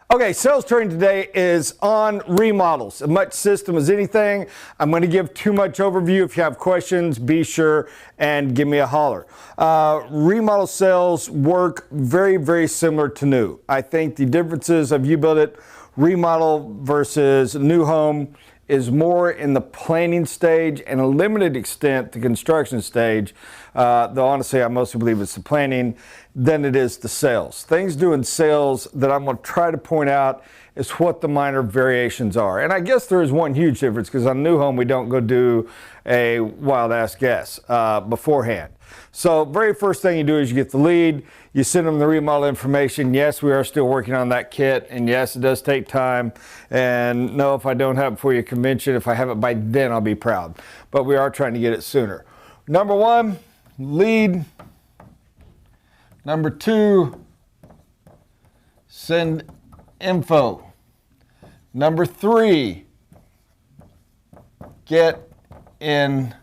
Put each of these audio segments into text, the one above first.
Okay, sales training today is on remodels. As much system as anything. I'm going to give too much overview. If you have questions, be sure and give me a holler. Remodel sales work very, very similar to new. I think the differences of you build it, remodel versus new home is more in the planning stage and a limited extent the construction stage, though honestly I mostly believe it's the planning than it is the sales. Things doing sales that I'm going to try to point out is what the minor variations are. And I guess there is one huge difference because on new home we don't go do a wild ass guess beforehand. So very first thing you do is you get the lead, you send them the remodel information. Yes, we are still working on that kit, and yes, it does take time. And no, if I don't have it before your convention, if I have it by then, I'll be proud. But we are trying to get it sooner. Number one, lead. Number two, send info. Number three, get in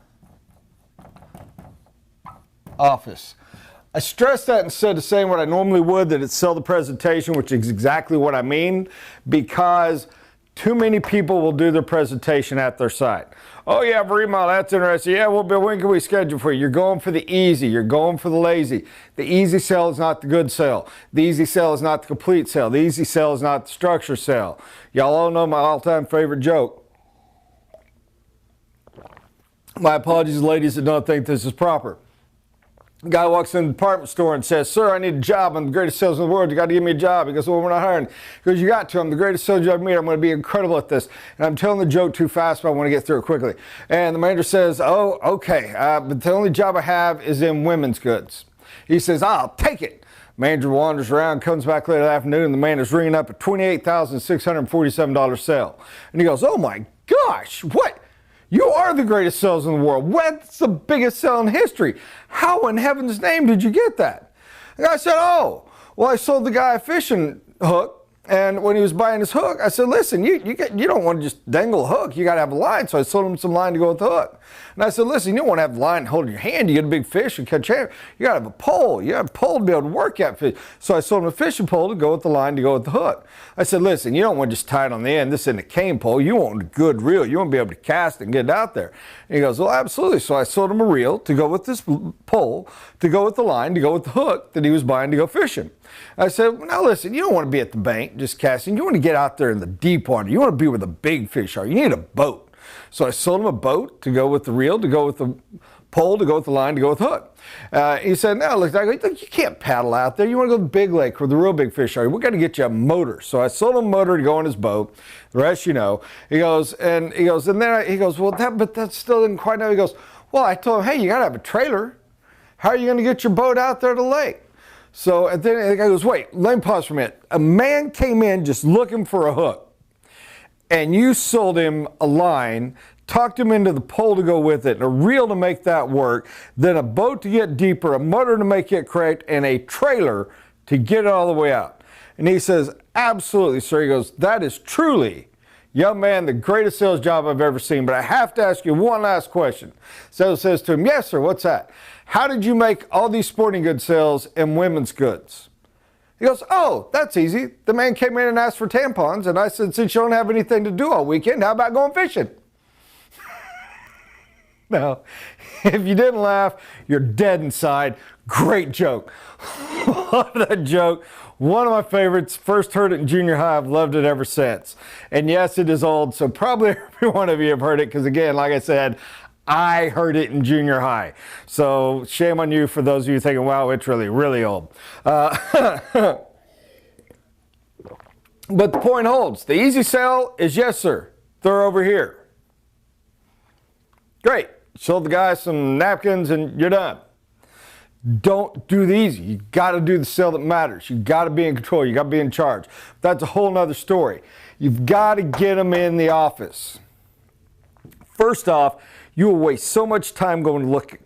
office. I stress that instead of saying what I normally would, that it's sell the presentation, which is exactly what I mean, because too many people will do their presentation at their site. Oh yeah, remodel, that's interesting. Yeah, well, Bill, when can we schedule for you? You're going for the easy. You're going for the lazy. The easy sell is not the good sell. The easy sell is not the complete sell. The easy sell is not the structure sell. Y'all all know my all-time favorite joke. My apologies, ladies, that don't think this is proper. Guy walks in the department store and says, "Sir, I need a job. I'm the greatest salesman in the world. You got to give me a job." He goes, "Well, we're not hiring." He goes, "You got to. I'm the greatest salesman you ever meet. I'm going to be incredible at this." And I'm telling the joke too fast, but I want to get through it quickly. And the manager says, "Oh, okay. But the only job I have is in women's goods." He says, "I'll take it." Manager wanders around, comes back later that afternoon, and the man is ringing up a $28,647 sale. And he goes, "Oh my gosh, what? You are the greatest sales in the world. What's the biggest sale in history? How in heaven's name did you get that?" The guy said, "Oh, well, I sold the guy a fishing hook. And when he was buying his hook, I said, listen, you don't want to just dangle a hook. You got to have a line." So I sold him some line to go with the hook. And I said, "Listen, you don't want to have the line holding your hand. You get a big fish and catch it. You got to have a pole. You have a pole to be able to work that fish." So I sold him a fishing pole to go with the line to go with the hook. I said, "Listen, you don't want to just tie it on the end. This isn't a cane pole. You want a good reel. You want to be able to cast it and get it out there." And he goes, "Well, absolutely." So I sold him a reel to go with this pole, to go with the line, to go with the hook that he was buying to go fishing. I said, "Now listen, you don't want to be at the bank just casting. You want to get out there in the deep water. You want to be where the big fish are. You need a boat." So I sold him a boat to go with the reel, to go with the pole, to go with the line, to go with the hook. He said, "Now look, you can't paddle out there. You want to go to the big lake where the real big fish are. We got to get you a motor." So I sold him a motor to go on his boat. The rest, you know. He goes, "Well, but that still didn't quite know." He goes, "Well, I told him, hey, you got to have a trailer. How are you going to get your boat out there to the lake?" So and then the guy goes, "Wait, let me pause for a minute. A man came in just looking for a hook, and you sold him a line, talked him into the pole to go with it, and a reel to make that work, then a boat to get deeper, a motor to make it correct, and a trailer to get it all the way out." And he says, "Absolutely, sir." He goes, "That is truly, young man, the greatest sales job I've ever seen, but I have to ask you one last question." So says to him, "Yes, sir, what's that?" "How did you make all these sporting goods sales in women's goods?" He goes, "Oh, that's easy. The man came in and asked for tampons, and I said, since you don't have anything to do all weekend, how about going fishing?" Now, if you didn't laugh, you're dead inside. Great joke. Love that joke. One of my favorites. First heard it in junior high. I've loved it ever since. And yes, it is old, so probably every one of you have heard it, because again, like I said, I heard it in junior high. So shame on you for those of you thinking, wow, it's really, really old. But the point holds. The easy sell is, yes, sir, they're over here. Great. Sold the guy some napkins and you're done. Don't do the easy. You got to do the sell that matters. You got to be in control. You got to be in charge. That's a whole nother story. You've got to get them in the office. First off, you will waste so much time going to look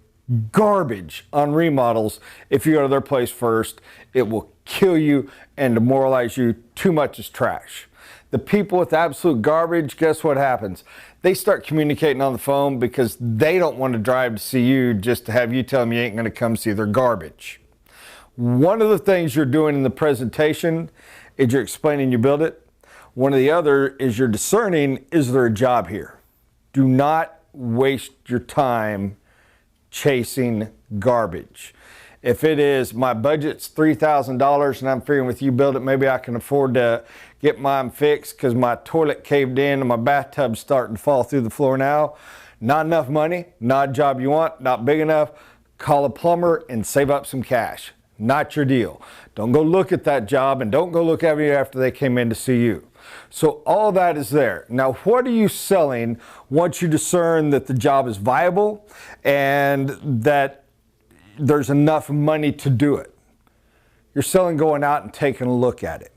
garbage on remodels if you go to their place first. It will kill you and demoralize you. Too much is trash. The people with absolute garbage, guess what happens? They start communicating on the phone because they don't want to drive to see you just to have you tell them you ain't going to come see their garbage. One of the things you're doing in the presentation is you're explaining you build it. One of the other is you're discerning, is there a job here? Do not waste your time chasing garbage. If it is, my budget's $3,000 and I'm figuring with you build it, maybe I can afford to get mine fixed because my toilet caved in and my bathtub's starting to fall through the floor now. Not enough money, not a job you want, not big enough. Call a plumber and save up some cash. Not your deal. Don't go look at that job and don't go look at it after they came in to see you. So all that is there. Now, what are you selling once you discern that the job is viable and that there's enough money to do it? You're selling going out and taking a look at it.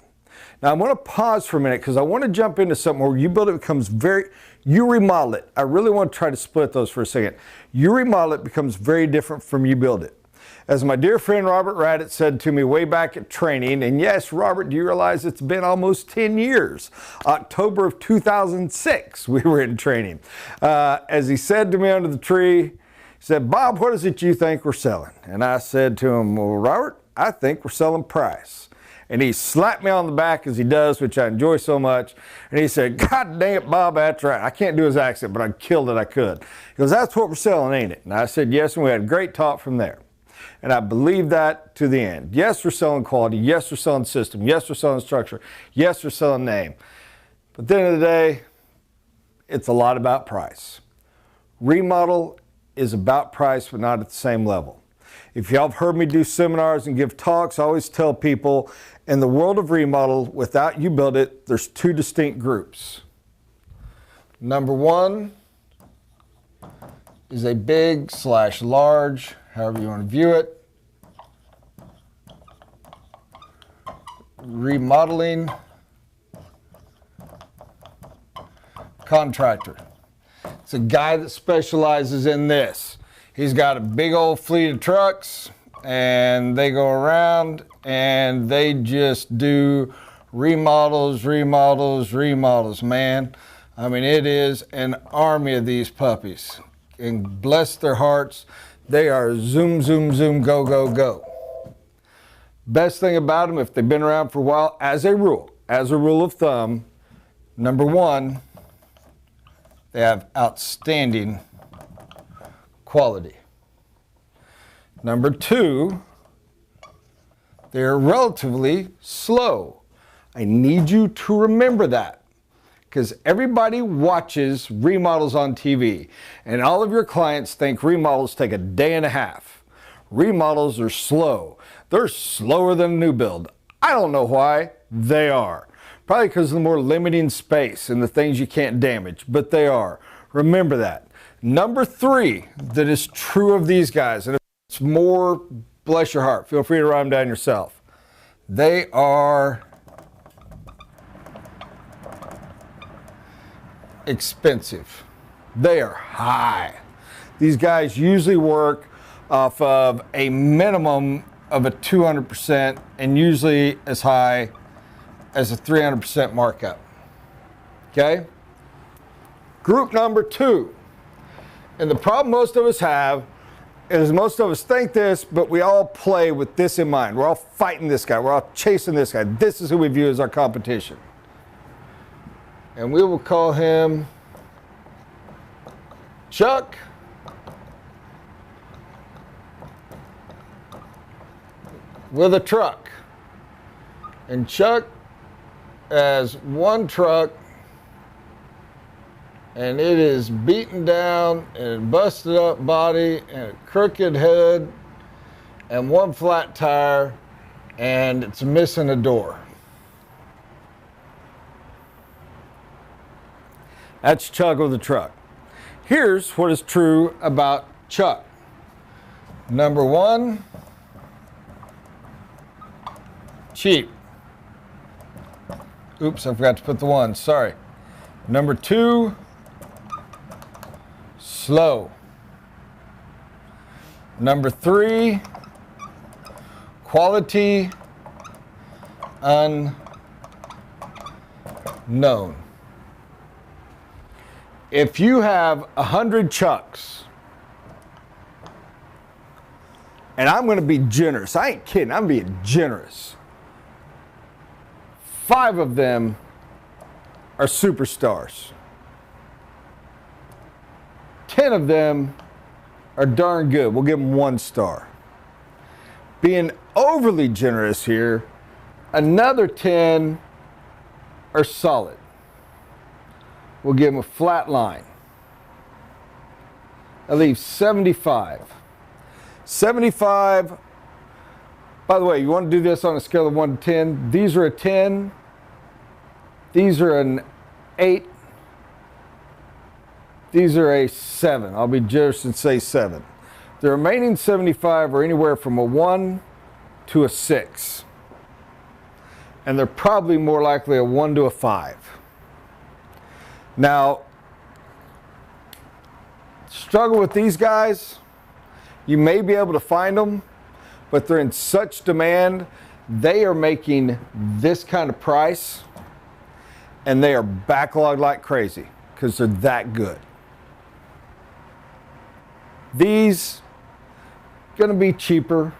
Now, I'm going to pause for a minute because I want to jump into something where you build it becomes you remodel it. I really want to try to split those for a second. You remodel it becomes very different from you build it. As my dear friend Robert Radditt said to me way back at training, and yes, Robert, do you realize it's been almost 10 years? October of 2006, we were in training. As he said to me under the tree, he said, Bob, what is it you think we're selling? And I said to him, well, Robert, I think we're selling price. And he slapped me on the back as he does, which I enjoy so much. And he said, God dang it, Bob, that's right. I can't do his accent, but I killed it, I could. He goes, that's what we're selling, ain't it? And I said, yes, and we had a great talk from there. And I believe that to the end. Yes, we're selling quality. Yes, we're selling system. Yes, we're selling structure. Yes, we're selling name. But at the end of the day, it's a lot about price. Remodel is about price, but not at the same level. If y'all have heard me do seminars and give talks, I always tell people, in the world of remodel, without you build it, there's two distinct groups. Number one is a big/large, however you want to view it, remodeling contractor. It's a guy that specializes in this. He's got a big old fleet of trucks and they go around and they just do remodels, man. I mean, it is an army of these puppies. And bless their hearts, they are zoom, zoom, zoom, go, go, go. Best thing about them, if they've been around for a while, as a rule of thumb, number one, they have outstanding quality. Number two, they're relatively slow. I need you to remember that because everybody watches remodels on TV and all of your clients think remodels take a day and a half. Remodels are slow. They're slower than a new build. I don't know why. They are. Probably because of the more limiting space and the things you can't damage, but they are. Remember that. Number three that is true of these guys, and if it's more, bless your heart, feel free to write them down yourself. They are expensive. They are high. These guys usually work off of a minimum of a 200% and usually as high as a 300% markup. Okay? Group number two. And the problem most of us have is most of us think this, but we all play with this in mind. We're all fighting this guy. We're all chasing this guy. This is who we view as our competition. And we will call him Chuck. With a truck. And Chuck has one truck and it is beaten down and busted up body and a crooked head and one flat tire and it's missing a door. That's Chuck with a truck. Here's what is true about Chuck. Number one, cheap. Oops, I forgot to put the one, sorry. Number two, slow. Number three, quality unknown. If you have 100 Chucks, and I'm going to be generous, I ain't kidding, I'm being generous. 5 of them are superstars. 10 of them are darn good. We'll give them 1 star. Being overly generous here, another 10 are solid. We'll give them a flat line. That leaves 75. 75, by the way, you want to do this on a scale of 1 to 10. These are a 10. These are an 8. These are a 7. I'll be generous and say 7. The remaining 75 are anywhere from a 1 to a 6. And they're probably more likely a 1 to a 5. Now, struggle with these guys. You may be able to find them, but they're in such demand. They are making this kind of price, and they are backlogged like crazy because they're that good. These going to be cheaper.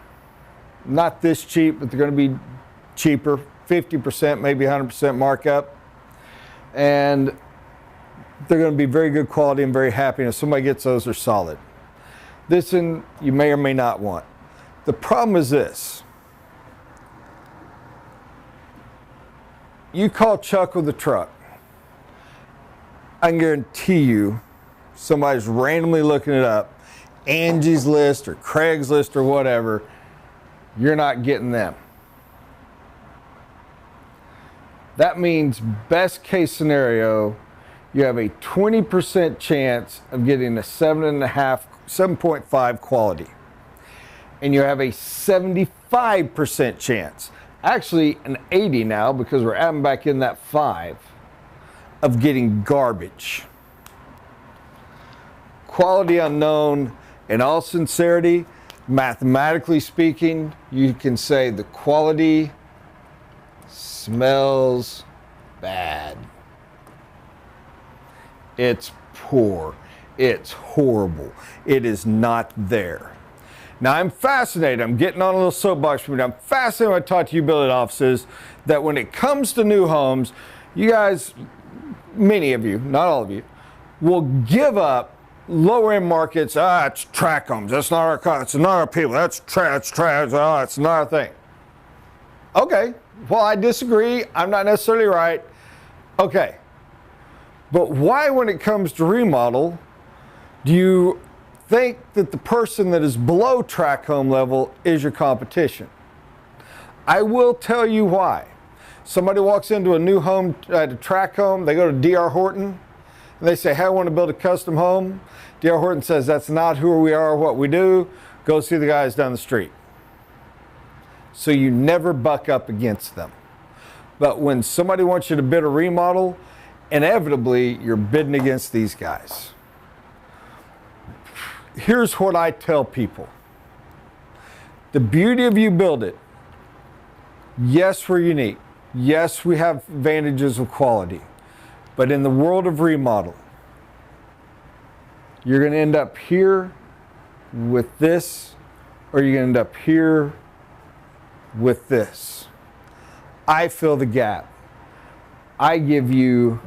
Not this cheap, but they're going to be cheaper. 50%, maybe 100% markup. And they're going to be very good quality and very happy. And if somebody gets those, they're solid. This one you may or may not want. The problem is this. You call Chuck with a truck. I can guarantee you somebody's randomly looking it up. Angie's List or Craigslist or whatever. You're not getting them. That means best case scenario, you have a 20% chance of getting a 7.5 quality. And you have a 75% chance, actually an 80 now because we're adding back in that 5, of getting garbage. Quality unknown. In all sincerity, mathematically speaking, you can say the quality smells bad. It's poor. It's horrible. It is not there. Now, I'm fascinated. I'm getting on a little soapbox for me. I'm fascinated when I talk to you building offices that when it comes to new homes, you guys, many of you, not all of you, will give up lower end markets. It's track homes. That's not our, it's not our people. That's trash. Oh, it's not our thing. Okay. Well, I disagree. I'm not necessarily right. Okay. But why, when it comes to remodel, do you think that the person that is below track home level is your competition? I will tell you why. Somebody walks into a new home at a track home, they go to D.R. Horton, and they say, hey, I want to build a custom home. D.R. Horton says, that's not who we are or what we do. Go see the guys down the street. So you never buck up against them. But when somebody wants you to bid a remodel, inevitably you're bidding against these guys. Here's what I tell people. The beauty of You Build It, yes, we're unique. Yes, we have advantages of quality. But in the world of remodel, you're going to end up here with this, or you're going to end up here with this. I fill the gap. I give you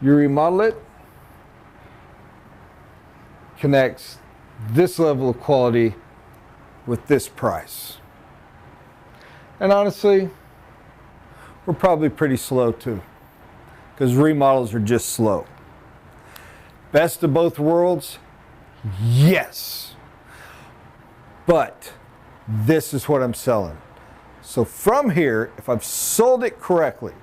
remodel it, connects this level of quality with this price. And honestly, we're probably pretty slow too, because remodels are just slow. Best of both worlds? Yes. But this is what I'm selling. So from here, if I've sold it correctly,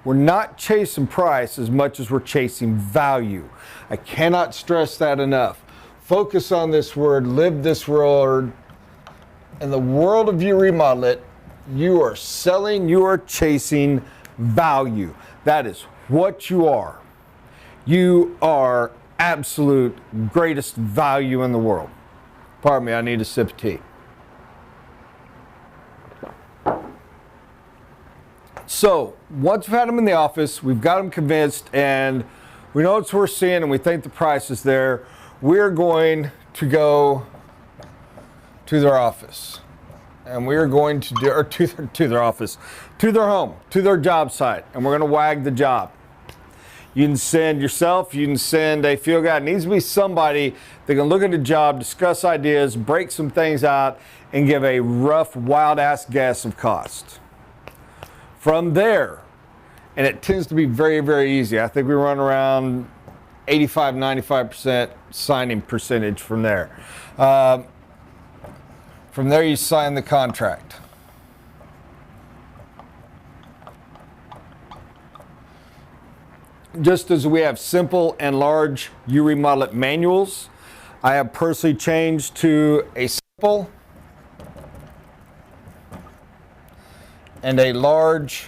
we're not chasing price as much as we're chasing value. I cannot stress that enough. Focus on this word, live this word. In the world of You Remodel It, you are selling, you are chasing value. That is what you are. You are absolute greatest value in the world. Pardon me, I need a sip of tea. So, once we've had them in the office, we've got them convinced, and we know it's worth seeing, and we think the price is there, we're going to go to their office. and we are going to do, or to their office, to their home, to their job site, and we're going to wag the job. You can send yourself, you can send a field guy. It needs to be somebody that can look at the job, discuss ideas, break some things out, and give a rough, wild-ass guess of cost. From there, and it tends to be very, very easy. I think we run around 85, 95% signing percentage from there. From there, you sign the contract. Just as we have simple and large You Remodel It manuals, I have personally changed to a simple and a large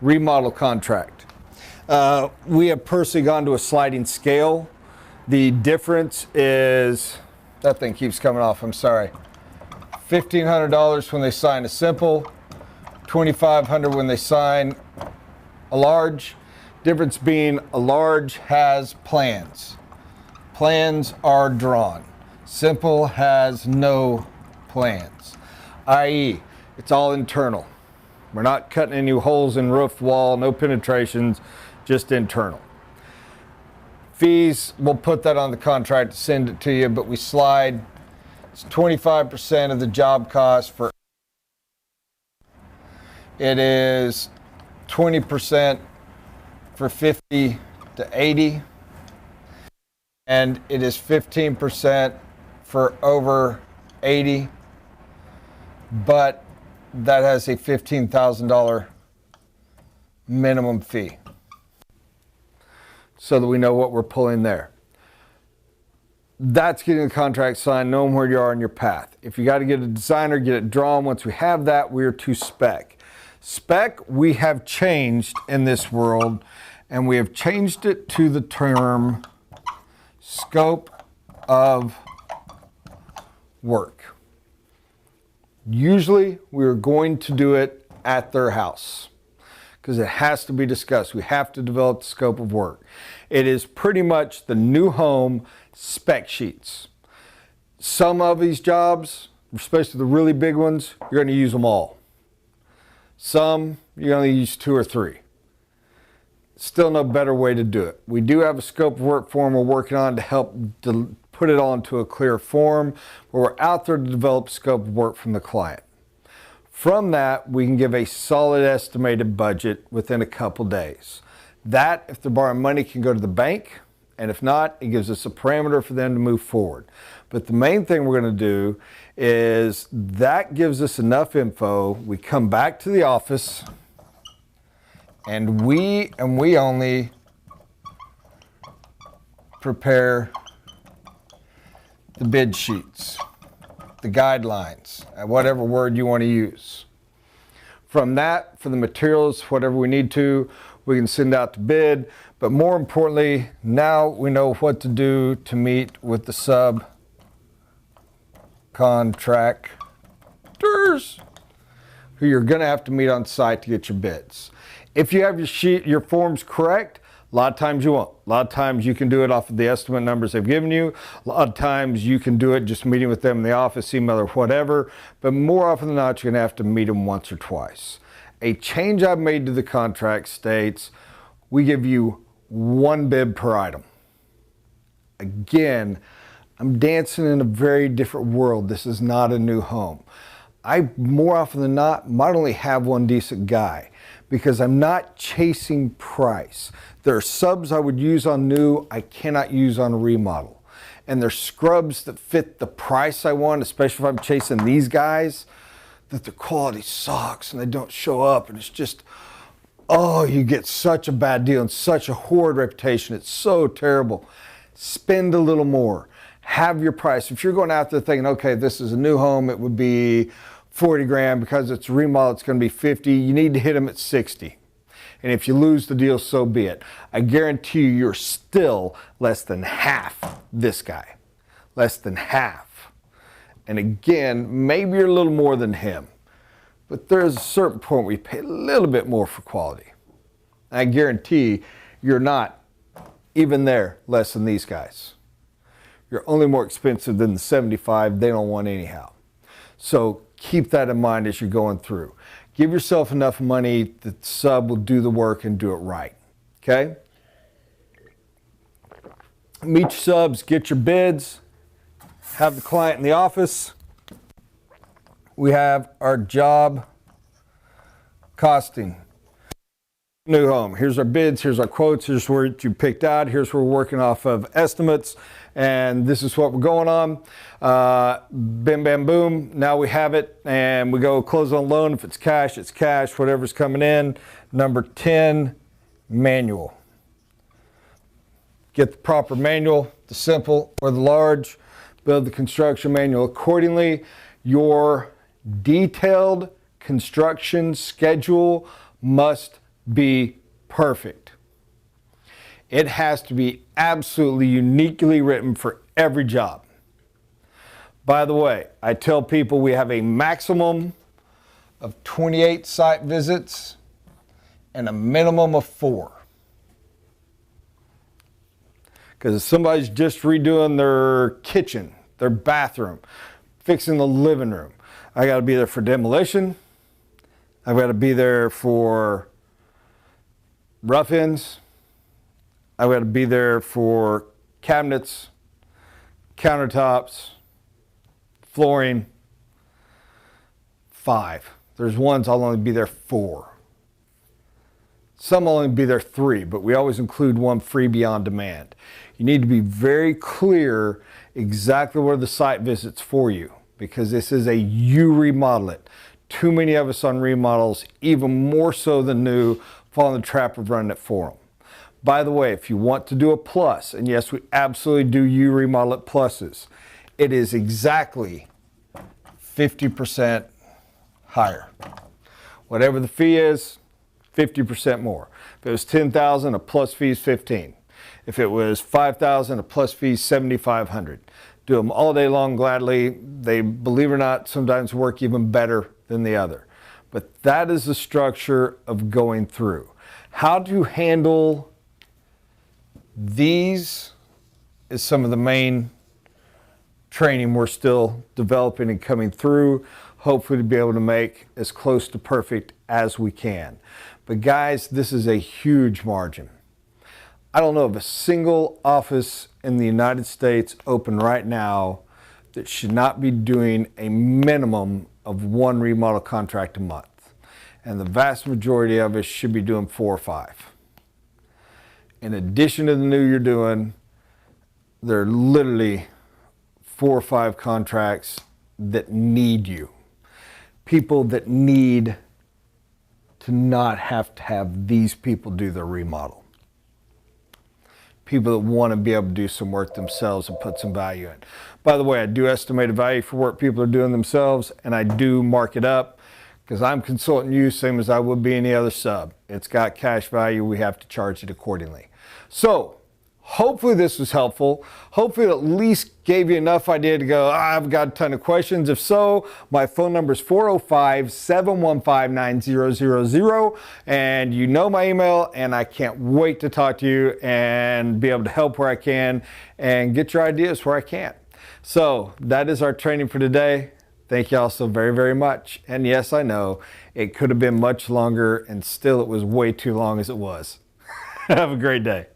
remodel contract. We have personally gone to a sliding scale. The difference is, that thing keeps coming off, I'm sorry. $1,500 when they sign a simple, $2,500 when they sign a large. Difference being a large has plans. Plans are drawn. Simple has no plans, i.e., it's all internal. We're not cutting any holes in roof wall, no penetrations, just internal. Fees, we'll put that on the contract to send it to you, but we slide. It's 25% of the job cost for. It is 20% for 50 to 80, and it is 15% for over 80, but that has a $15,000 minimum fee, so that we know what we're pulling there. That's getting the contract signed, knowing where you are in your path. If you got to get a designer, get it drawn. Once we have that, we're to spec. Spec, we have changed in this world, and we have changed it to the term scope of work. Usually, we're going to do it at their house because it has to be discussed. We have to develop the scope of work. It is pretty much the new home spec sheets. Some of these jobs, especially the really big ones, you're going to use them all. Some, you're going to use 2 or 3. Still no better way to do it. We do have a scope of work form we're working on to help put it all into a clear form, where we're out there to develop scope of work from the client. From that, we can give a solid estimated budget within a couple days. That, if they're borrowing money, can go to the bank, and if not, it gives us a parameter for them to move forward. But the main thing we're going to do is that gives us enough info. We come back to the office, and we only prepare the bid sheets, the guidelines, whatever word you want to use. From that, for the materials, whatever we need to, we can send out to bid. But more importantly, now we know what to do to meet with the subcontractors who you're going to have to meet on site to get your bids. If you have your forms correct, a lot of times you won't. A lot of times you can do it off of the estimate numbers they've given you. A lot of times you can do it just meeting with them in the office, email or whatever. But more often than not, you're going to have to meet them once or twice. A change I've made to the contract states we give you 1 bid per item. Again, I'm dancing in a very different world. This is not a new home. I, more often than not, might only have one decent guy because I'm not chasing price. There are subs I would use on new, I cannot use on a remodel. And there's scrubs that fit the price I want, especially if I'm chasing these guys, that the quality sucks and they don't show up, and it's just, oh, you get such a bad deal and such a horrid reputation. It's so terrible. Spend a little more. Have your price. If you're going out there thinking, okay, this is a new home, it would be 40 grand. Because it's a remodel, it's going to be 50. You need to hit them at 60. And if you lose the deal, so be it. I guarantee you, you're still less than half this guy. Less than half. And again, maybe you're a little more than him. But there's a certain point where you pay a little bit more for quality. I guarantee you're not even there less than these guys. You're only more expensive than the 75 they don't want anyhow. So keep that in mind as you're going through. Give yourself enough money that the sub will do the work and do it right. Okay? Meet your subs, get your bids, have the client in the office. We have our job costing. New home. Here's our bids, here's our quotes, here's where you picked out, here's where we're working off of estimates, and this is what we're going on. Bim, bam, boom. Now we have it, and we go close on loan. If it's cash, whatever's coming in. Number 10, manual. Get the proper manual, the simple or the large. Build the construction manual accordingly. Your detailed construction schedule must be perfect. It has to be absolutely uniquely written for every job. By the way, I tell people we have a maximum of 28 site visits and a minimum of 4. Because if somebody's just redoing their kitchen, their bathroom, fixing the living room, I got to be there for demolition. I've got to be there for rough-ins. I've got to be there for cabinets, countertops, flooring. 5. There's ones I'll only be there 4. Some will only be there 3, but we always include one freebie on demand. You need to be very clear exactly where the site visit's for you, because this is a you remodel it. Too many of us on remodels, even more so than new, fall in the trap of running it for them. By the way, if you want to do a plus, and yes, we absolutely do you remodel it pluses, it is exactly 50% higher. Whatever the fee is, 50% more. If it was $10,000, a plus fee is $15,000. If it was $5,000, a plus fee is $7,500. Do them all day long gladly. They, believe it or not, sometimes work even better than the other. But that is the structure of going through. How to handle these is some of the main training we're still developing and coming through, hopefully to be able to make as close to perfect as we can. But guys, this is a huge margin. I don't know of a single office in the United States open right now that should not be doing a minimum of 1 remodel contract a month. And the vast majority of us should be doing 4 or 5. In addition to the new you're doing, there are literally 4 or 5 contracts that need you. People that need to not have to have these people do their remodel. People that want to be able to do some work themselves and put some value in. By the way, I do estimate a value for work people are doing themselves, and I do mark it up because I'm consulting you same as I would be any other sub. It's got cash value. We have to charge it accordingly. So hopefully this was helpful. Hopefully it at least gave you enough idea to go, I've got a ton of questions. If so, my phone number is 405-715-9000. And you know my email, and I can't wait to talk to you and be able to help where I can and get your ideas where I can. So that is our training for today. Thank you all so very, very much. And yes, I know it could have been much longer, and still it was way too long as it was. Have a great day.